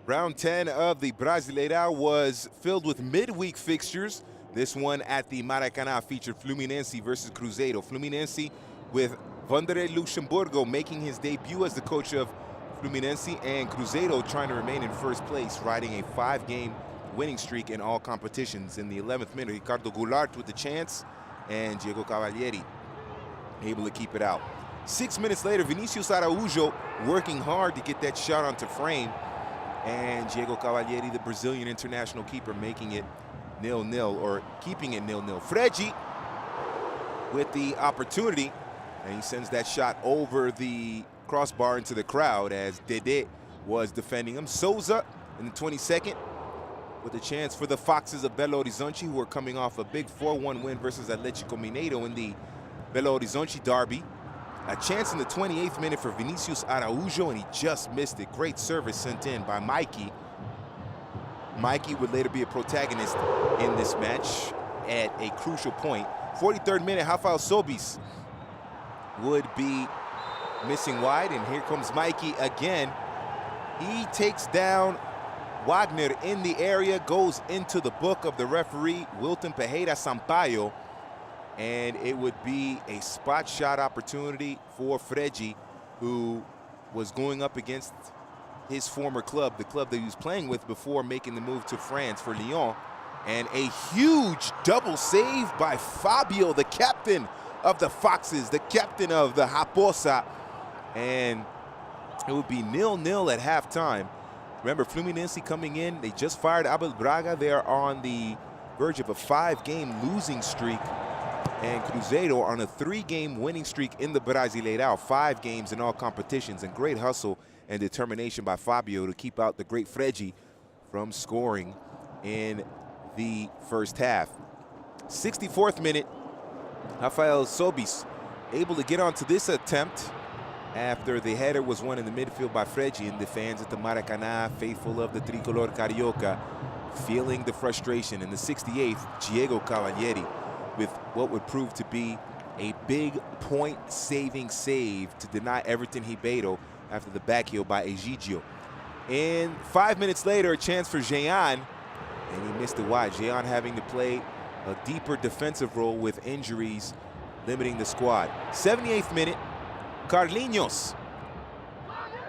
Round 10 of the Brasileirão was filled with midweek fixtures. This one at the Maracanã featured Fluminense versus Cruzeiro. Fluminense with Vanderlei Luxemburgo making his debut as the coach of Fluminense, and Cruzeiro trying to remain in first place, riding a 5-game winning streak in all competitions. In the 11th minute, Ricardo Goulart with the chance, and Diego Cavalieri able to keep it out. 6 minutes later, Vinicius Araújo working hard to get that shot onto frame, and Diego Cavalieri, the Brazilian international keeper, making it 0-0, or keeping it 0-0. Fregi with the opportunity, and he sends that shot over the crossbar into the crowd as Dede was defending him. Souza in the 22nd with a chance for the Foxes of Belo Horizonte, who are coming off a big 4-1 win versus Atlético Mineiro in the Belo Horizonte derby. A chance in the 28th minute for Vinicius Araújo, and he just missed it. Great service sent in by Mikey. Mikey would later be a protagonist in this match at a crucial point. 43rd minute, Rafael Sobis would be missing wide, and here comes Mikey again. He takes down Wagner in the area, goes into the book of the referee, Wilton Pereira Sampaio, and it would be a spot shot opportunity for Fregi, who was going up against his former club, the club that he was playing with before making the move to France for Lyon. And a huge double save by Fabio, the captain of the Foxes, the captain of the Raposa. And it would be 0-0 at halftime. Remember, Fluminense coming in, they just fired Abel Braga. They are on the verge of a 5-game losing streak, and Cruzeiro on a 3-game winning streak in the Brasileirão, 5 games in all competitions, and great hustle and determination by Fabio to keep out the great Fregi from scoring in the first half. 64th minute, Rafael Sobis able to get onto this attempt after the header was won in the midfield by Fregi, and the fans at the Maracanã, faithful of the Tricolor Carioca, feeling the frustration. In the 68th, Diego Cavalieri with what would prove to be a big point-saving save to deny Everton Ribeiro after the back heel by Egidio. And 5 minutes later, a chance for Jean, and he missed it wide. Jean having to play a deeper defensive role with injuries limiting the squad. 78th minute, Carlinhos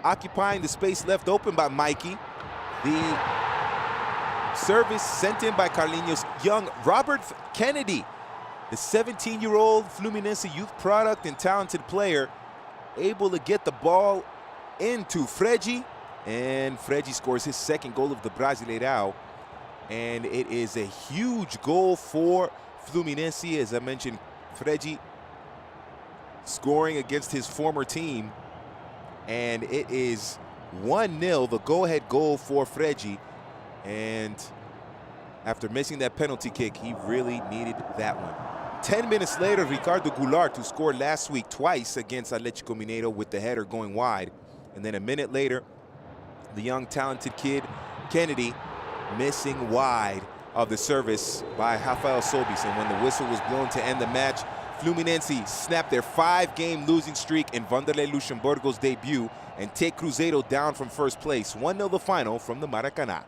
occupying the space left open by Mikey. The service sent in by Carlinhos. Young Robert Kennedy, the 17-year-old Fluminense youth product and talented player, able to get the ball into Fregi, and Fregi scores his 2nd goal of the Brasileirão. And it is a huge goal for Fluminense. As I mentioned, Fregi scoring against his former team, and it is 1-0, the go-ahead goal for Fregi. And after missing that penalty kick, he really needed that one. 10 minutes later, Ricardo Goulart, who scored last week twice against Atlético Mineiro with the header going wide. And then a minute later, the young talented kid, Kennedy, missing wide of the service by Rafael Sobis. And when the whistle was blown to end the match, Fluminense snapped their 5-game losing streak in Vanderlei Luxemburgo's debut and take Cruzeiro down from first place. 1-0 the final from the Maracanã.